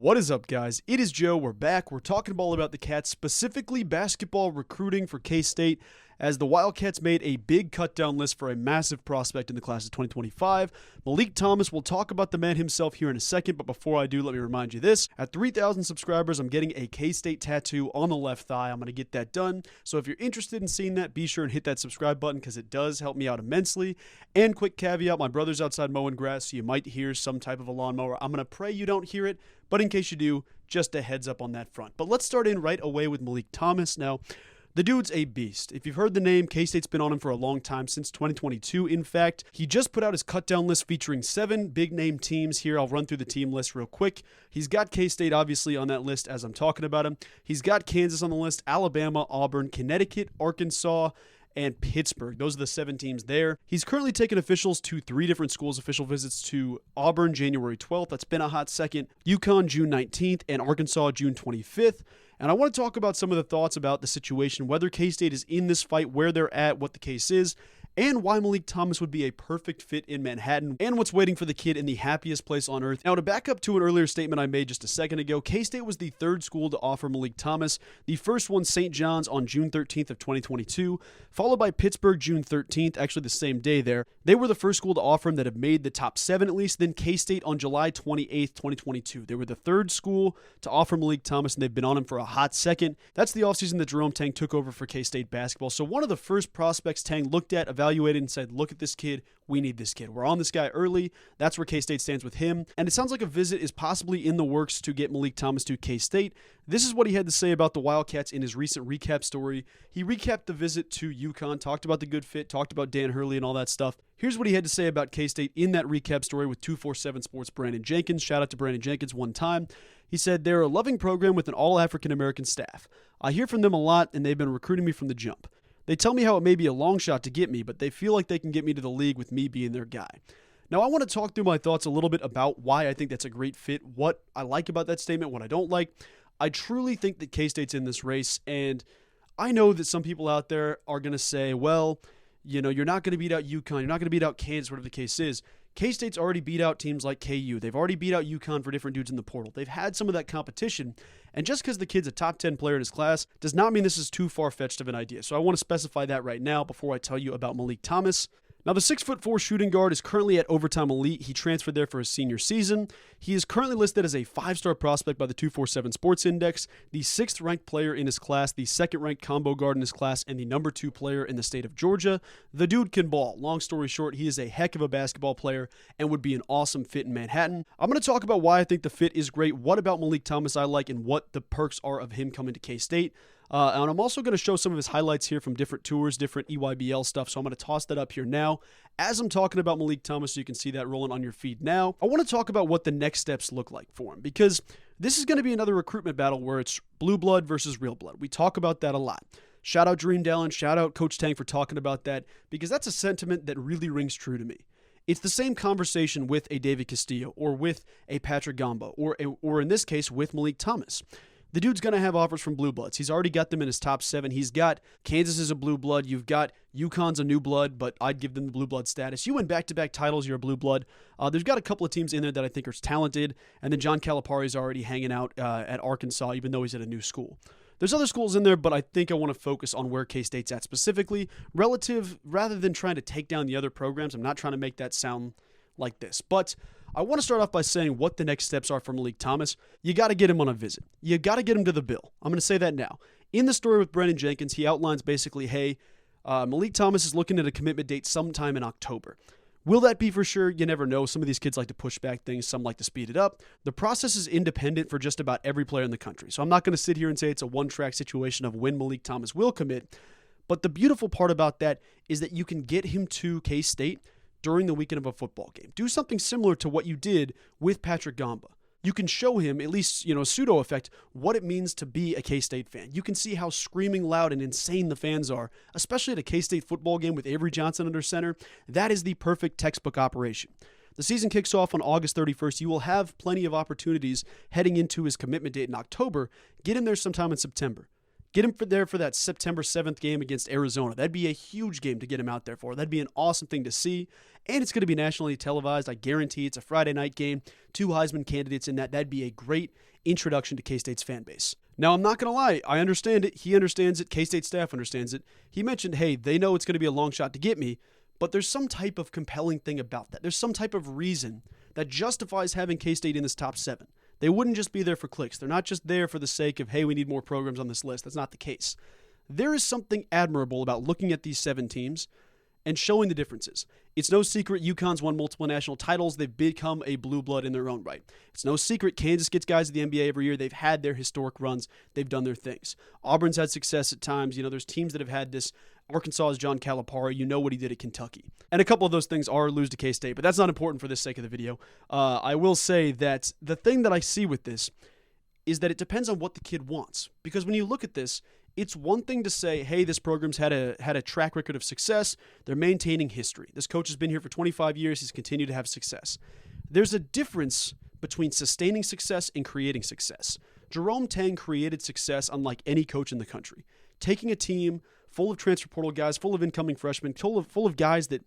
What is up, guys? It is Joe. We're back. We're talking all about the Cats, specifically basketball recruiting for K-State, as the Wildcats made a big cut-down list for a massive prospect in the class of 2025. Meleek Thomas, will talk about the man himself here in a second, but before I do, let me remind you this. At 3,000 subscribers, I'm getting a K-State tattoo on the left thigh. I'm going to get that done. So if you're interested in seeing that, be sure and hit that subscribe button because it does help me out immensely. And quick caveat, my brother's outside mowing grass, so you might hear some type of a lawnmower. I'm going to pray you don't hear it, but in case you do, just a heads up on that front. But let's start in right away with Meleek Thomas. Now, the dude's a beast. If you've heard the name, K-State's been on him for a long time, since 2022, in fact. He just put out his cut-down list featuring 7 big-name teams here. I'll run through the team list real quick. He's got K-State, obviously, on that list as I'm talking about him. He's got Kansas on the list, Alabama, Auburn, Connecticut, Arkansas, and Pittsburgh. Those are the 7 teams there. He's currently taken officials to 3 different schools. Official visits to Auburn, January 12th. That's been a hot second. UConn, June 19th, and Arkansas, June 25th. And I want to talk about some of the thoughts about the situation, whether K-State is in this fight, where they're at, what the case is, and why Meleek Thomas would be a perfect fit in Manhattan, and what's waiting for the kid in the happiest place on earth. Now, to back up to an earlier statement I made just a second ago, K-State was the 3rd school to offer Meleek Thomas. The first one, St. John's, on June 13th of 2022, followed by Pittsburgh, June 13th, actually the same day there. They were the first school to offer him that have made the top 7 at least, then K-State on July 28th, 2022. They were the 3rd school to offer Meleek Thomas, and they've been on him for a hot second. That's the offseason that Jerome Tang took over for K-State basketball. So one of the first prospects Tang looked at, evaluated, and said, look at this kid. We need this kid. We're on this guy early. That's where K-State stands with him. And it sounds like a visit is possibly in the works to get Meleek Thomas to K-State. This is what he had to say about the Wildcats in his recent recap story. He recapped the visit to UConn, talked about the good fit, talked about Dan Hurley and all that stuff. Here's what he had to say about K-State in that recap story with 247 Sports' Brandon Jenkins. Shout out to Brandon Jenkins one time. He said, they're a loving program with an all-African-American staff. I hear from them a lot, and they've been recruiting me from the jump. They tell me how it may be a long shot to get me, but they feel like they can get me to the league with me being their guy. Now, I want to talk through my thoughts a little bit about why I think that's a great fit, what I like about that statement, what I don't like. I truly think that K-State's in this race, and I know that some people out there are going to say, well, you know, you're not going to beat out UConn, you're not going to beat out Kansas, whatever the case is. K-State's already beat out teams like KU. They've already beat out UConn for different dudes in the portal. They've had some of that competition. And just because the kid's a top 10 player in his class does not mean this is too far-fetched of an idea. So I want to specify that right now before I tell you about Meleek Thomas. Now, the 6'4" shooting guard is currently at Overtime Elite. He transferred there for his senior season. He is currently listed as a 5-star prospect by the 247 Sports Index, the 6th-ranked player in his class, the 2nd-ranked combo guard in his class, and the number 2 player in the state of Georgia. The dude can ball. Long story short, he is a heck of a basketball player and would be an awesome fit in Manhattan. I'm going to talk about why I think the fit is great, what about Meleek Thomas I like, and what the perks are of him coming to K-State. And I'm also going to show some of his highlights here from different tours, different EYBL stuff, so I'm going to toss that up here now. As I'm talking about Meleek Thomas, so you can see that rolling on your feed now, I want to talk about what the next steps look like for him, because this is going to be another recruitment battle where it's blue blood versus real blood. We talk about that a lot. Shout out Dream Dallin, shout out Coach Tang for talking about that, because that's a sentiment that really rings true to me. It's the same conversation with a David Castillo, or with a Patrick Gamba, or in this case, with Meleek Thomas. The dude's going to have offers from blue bloods. He's already got them in his top 7. He's got Kansas as a blue blood. You've got UConn's a new blood, but I'd give them the blue blood status. You win back-to-back titles, you're a blue blood. There's got a couple of teams in there that I think are talented, and then John Calipari's already hanging out at Arkansas, even though he's at a new school. There's other schools in there, but I think I want to focus on where K-State's at specifically, rather than trying to take down the other programs. I'm not trying to make that sound like this, but I want to start off by saying what the next steps are for Meleek Thomas. You got to get him on a visit. You got to get him to the Bill. I'm going to say that now. In the story with Brandon Jenkins, he outlines basically, hey, Meleek Thomas is looking at a commitment date sometime in October. Will that be for sure? You never know. Some of these kids like to push back things. Some like to speed it up. The process is independent for just about every player in the country. So I'm not going to sit here and say it's a one-track situation of when Meleek Thomas will commit. But the beautiful part about that is that you can get him to K-State during the weekend of a football game. Do something similar to what you did with Patrick Gamba. You can show him, at least, pseudo effect, what it means to be a K-State fan. You can see how screaming loud and insane the fans are, especially at a K-State football game with Avery Johnson under center. That is the perfect textbook operation. The season kicks off on August 31st. You will have plenty of opportunities heading into his commitment date in October. Get him there sometime in September. Get him there for that September 7th game against Arizona. That'd be a huge game to get him out there for. That'd be an awesome thing to see. And it's going to be nationally televised. I guarantee it's a Friday night game. 2 Heisman candidates in that. That'd be a great introduction to K-State's fan base. Now, I'm not going to lie. I understand it. He understands it. K-State staff understands it. He mentioned, hey, they know it's going to be a long shot to get me, but there's some type of compelling thing about that. There's some type of reason that justifies having K-State in this top 7. They wouldn't just be there for clicks. They're not just there for the sake of, hey, we need more programs on this list. That's not the case. There is something admirable about looking at these 7 teams and showing the differences. It's no secret UConn's won multiple national titles. They've become a blue blood in their own right. It's no secret Kansas gets guys to the NBA every year. They've had their historic runs. They've done their things. Auburn's had success at times. There's teams that have had this. Arkansas's John Calipari. You know what he did at Kentucky. And a couple of those things are lose to K-State, but that's not important for the sake of the video. I will say that the thing that I see with this is that it depends on what the kid wants. Because when you look at this, it's one thing to say, hey, this program's had a track record of success. They're maintaining history. This coach has been here for 25 years. He's continued to have success. There's a difference between sustaining success and creating success. Jerome Tang created success unlike any coach in the country. Taking a team full of transfer portal guys, full of incoming freshmen, full of guys that,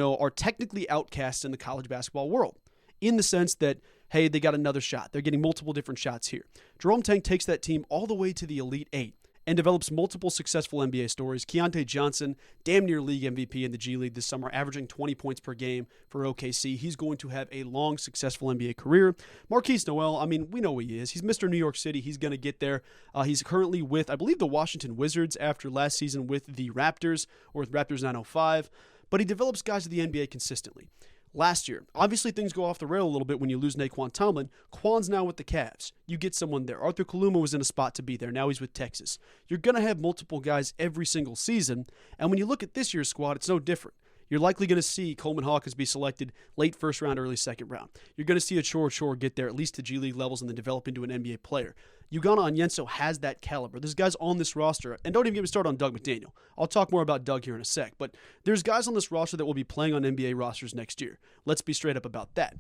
are technically outcasts in the college basketball world, in the sense that, hey, they got another shot. They're getting multiple different shots here. Jerome Tang takes that team all the way to the Elite 8 and develops multiple successful NBA stories. Keontae Johnson, damn near league MVP in the G League this summer, averaging 20 points per game for OKC. He's going to have a long, successful NBA career. Marquise Noel, we know who he is. He's Mr. New York City. He's going to get there. He's currently with, I believe, the Washington Wizards after last season with the Raptors, or with Raptors 905. But he develops guys to the NBA consistently. Last year, obviously things go off the rail a little bit when you lose Naquan Tomlin. Quan's now with the Cavs. You get someone there. Arthur Kaluma was in a spot to be there. Now he's with Texas. You're going to have multiple guys every single season. And when you look at this year's squad, it's no different. You're likely going to see Coleman Hawkins be selected late first round, early second round. You're going to see a Chor get there at least to G League levels and then develop into an NBA player. Ugonna Onyenso has that caliber. There's guys on this roster, and don't even get me started on Doug McDaniel. I'll talk more about Doug here in a sec, but there's guys on this roster that will be playing on NBA rosters next year. Let's be straight up about that.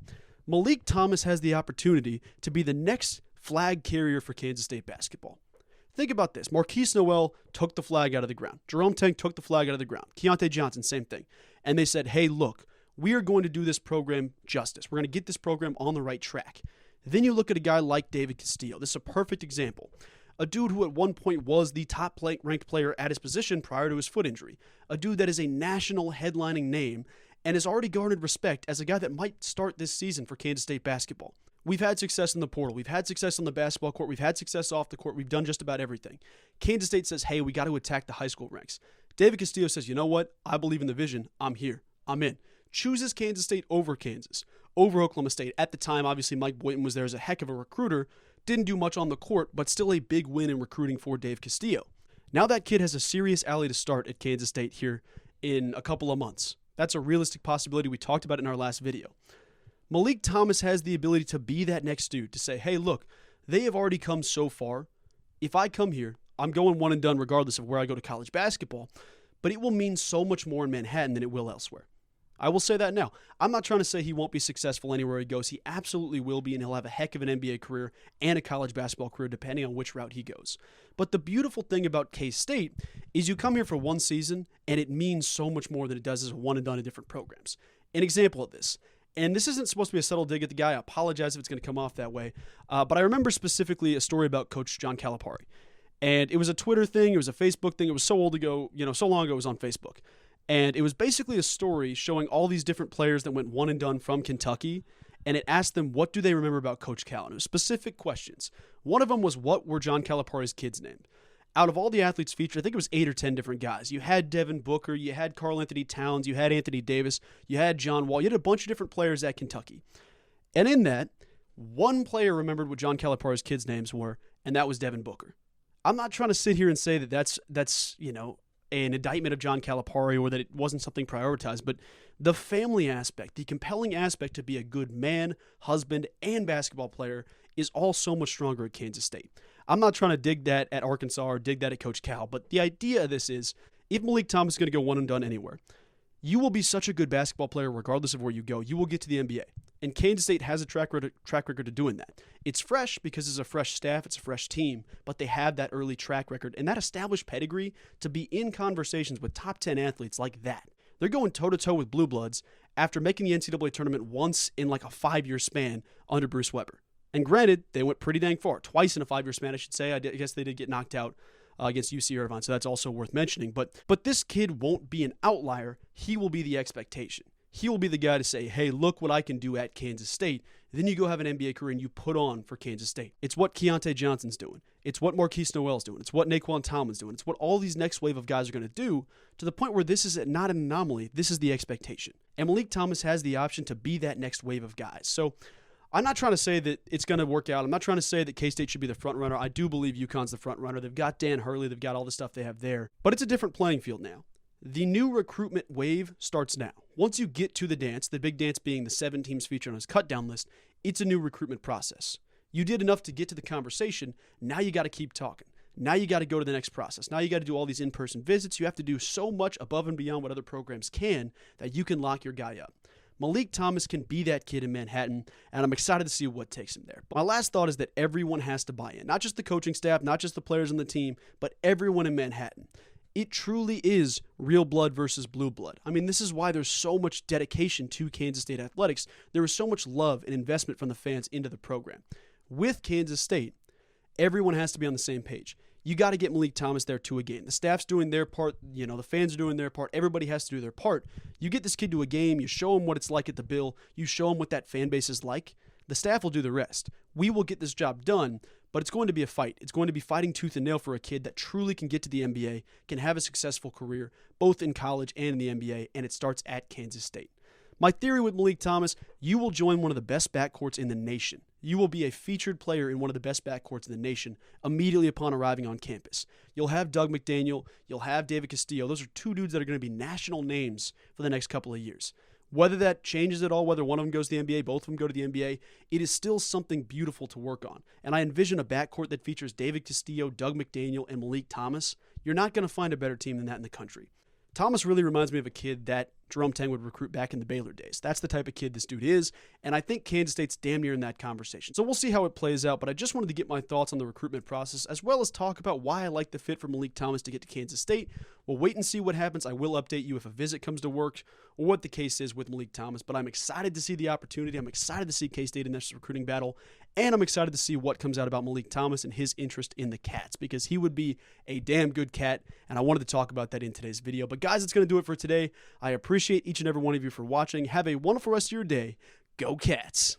Meleek Thomas has the opportunity to be the next flag carrier for Kansas State basketball. Think about this. Marquise Noel took the flag out of the ground. Jerome Tang took the flag out of the ground. Keontae Johnson, same thing. And they said, hey, look, we are going to do this program justice. We're going to get this program on the right track. Then you look at a guy like David Castillo. This is a perfect example. A dude who at one point was the top ranked player at his position prior to his foot injury. A dude that is a national headlining name and has already garnered respect as a guy that might start this season for Kansas State basketball. We've had success in the portal. We've had success on the basketball court. We've had success off the court. We've done just about everything. Kansas State says, hey, we got to attack the high school ranks. David Castillo says, you know what? I believe in the vision. I'm here. I'm in. Chooses Kansas State over Kansas, over Oklahoma State. At the time, obviously, Mike Boynton was there as a heck of a recruiter. Didn't do much on the court, but still a big win in recruiting for Dave Castillo. Now that kid has a serious alley to start at Kansas State here in a couple of months. That's a realistic possibility. We talked about it in our last video. Meleek Thomas has the ability to be that next dude, to say, hey, look, they have already come so far. If I come here, I'm going one and done regardless of where I go to college basketball, but it will mean so much more in Manhattan than it will elsewhere. I will say that now. I'm not trying to say he won't be successful anywhere he goes. He absolutely will be, and he'll have a heck of an NBA career and a college basketball career depending on which route he goes. But the beautiful thing about K-State is you come here for one season, and it means so much more than it does as a one and done in different programs. An example of this, and this isn't supposed to be a subtle dig at the guy. I apologize if it's going to come off that way. But I remember specifically a story about Coach John Calipari. And it was a Twitter thing. It was a Facebook thing. It was so old ago, so long ago it was on Facebook. And it was basically a story showing all these different players that went one and done from Kentucky. And it asked them, what do they remember about Coach Cal? And it was specific questions. One of them was, what were John Calipari's kids named? Out of all the athletes featured, I think it was 8 or 10 different guys. You had Devin Booker, you had Karl Anthony Towns, you had Anthony Davis, you had John Wall. You had a bunch of different players at Kentucky. And in that, one player remembered what John Calipari's kids' names were, and that was Devin Booker. I'm not trying to sit here and say that that's an indictment of John Calipari or that it wasn't something prioritized, but the family aspect, the compelling aspect to be a good man, husband, and basketball player is all so much stronger at Kansas State. I'm not trying to dig that at Arkansas or dig that at Coach Cal, but the idea of this is, if Meleek Thomas is going to go one and done anywhere, you will be such a good basketball player regardless of where you go. You will get to the NBA. And Kansas State has a track record of doing that. It's fresh because it's a fresh staff, it's a fresh team, but they have that early track record and that established pedigree to be in conversations with top 10 athletes like that. They're going toe-to-toe with Blue Bloods after making the NCAA tournament once in like a 5-year span under Bruce Weber. And granted, they went pretty dang far. Twice in a 5-year span, I should say. I guess they did get knocked out against UC Irvine, so that's also worth mentioning. But this kid won't be an outlier. He will be the expectation. He will be the guy to say, hey, look what I can do at Kansas State. Then you go have an NBA career and you put on for Kansas State. It's what Keontae Johnson's doing. It's what Marquise Noel's doing. It's what Naquan Talman's doing. It's what all these next wave of guys are going to do, to the point where this is not an anomaly. This is the expectation. And Meleek Thomas has the option to be that next wave of guys. So I'm not trying to say that it's going to work out. I'm not trying to say that K-State should be the front runner. I do believe UConn's the front runner. They've got Dan Hurley. They've got all the stuff they have there. But it's a different playing field now. The new recruitment wave starts now. Once you get to the dance, the big dance being the 7 teams featured on his Cutdown list, it's a new recruitment process. You did enough to get to the conversation. Now you got to keep talking. Now you got to go to the next process. Now you got to do all these in-person visits. You have to do so much above and beyond what other programs can that you can lock your guy up. Meleek Thomas can be that kid in Manhattan, and I'm excited to see what takes him there. My last thought is that everyone has to buy in. Not just the coaching staff, not just the players on the team, but everyone in Manhattan. It truly is real blood versus blue blood. I mean, this is why there's so much dedication to Kansas State athletics. There is so much love and investment from the fans into the program. With Kansas State, everyone has to be on the same page. You got to get Meleek Thomas there to a game. The staff's doing their part. The fans are doing their part. Everybody has to do their part. You get this kid to a game. You show him what it's like at the Bill. You show him what that fan base is like. The staff will do the rest. We will get this job done, but it's going to be a fight. It's going to be fighting tooth and nail for a kid that truly can get to the NBA, can have a successful career, both in college and in the NBA, and it starts at Kansas State. My theory with Meleek Thomas, you will join one of the best backcourts in the nation. You will be a featured player in one of the best backcourts in the nation immediately upon arriving on campus. You'll have Doug McDaniel. You'll have David Castillo. Those are 2 dudes that are going to be national names for the next couple of years. Whether that changes at all, whether one of them goes to the NBA, both of them go to the NBA, it is still something beautiful to work on. And I envision a backcourt that features David Castillo, Doug McDaniel, and Meleek Thomas. You're not going to find a better team than that in the country. Thomas really reminds me of a kid that Jerome Tang would recruit back in the Baylor days. That's the type of kid this dude is, and I think Kansas State's damn near in that conversation. So we'll see how it plays out, but I just wanted to get my thoughts on the recruitment process, as well as talk about why I like the fit for Meleek Thomas to get to Kansas State. We'll wait and see what happens. I will update you if a visit comes to work or what the case is with Meleek Thomas, but I'm excited to see the opportunity. I'm excited to see K-State in this recruiting battle, and I'm excited to see what comes out about Meleek Thomas and his interest in the Cats, because he would be a damn good Cat, and I wanted to talk about that in today's video. But guys, that's going to do it for today. I appreciate each and every one of you for watching. Have a wonderful rest of your day. Go Cats!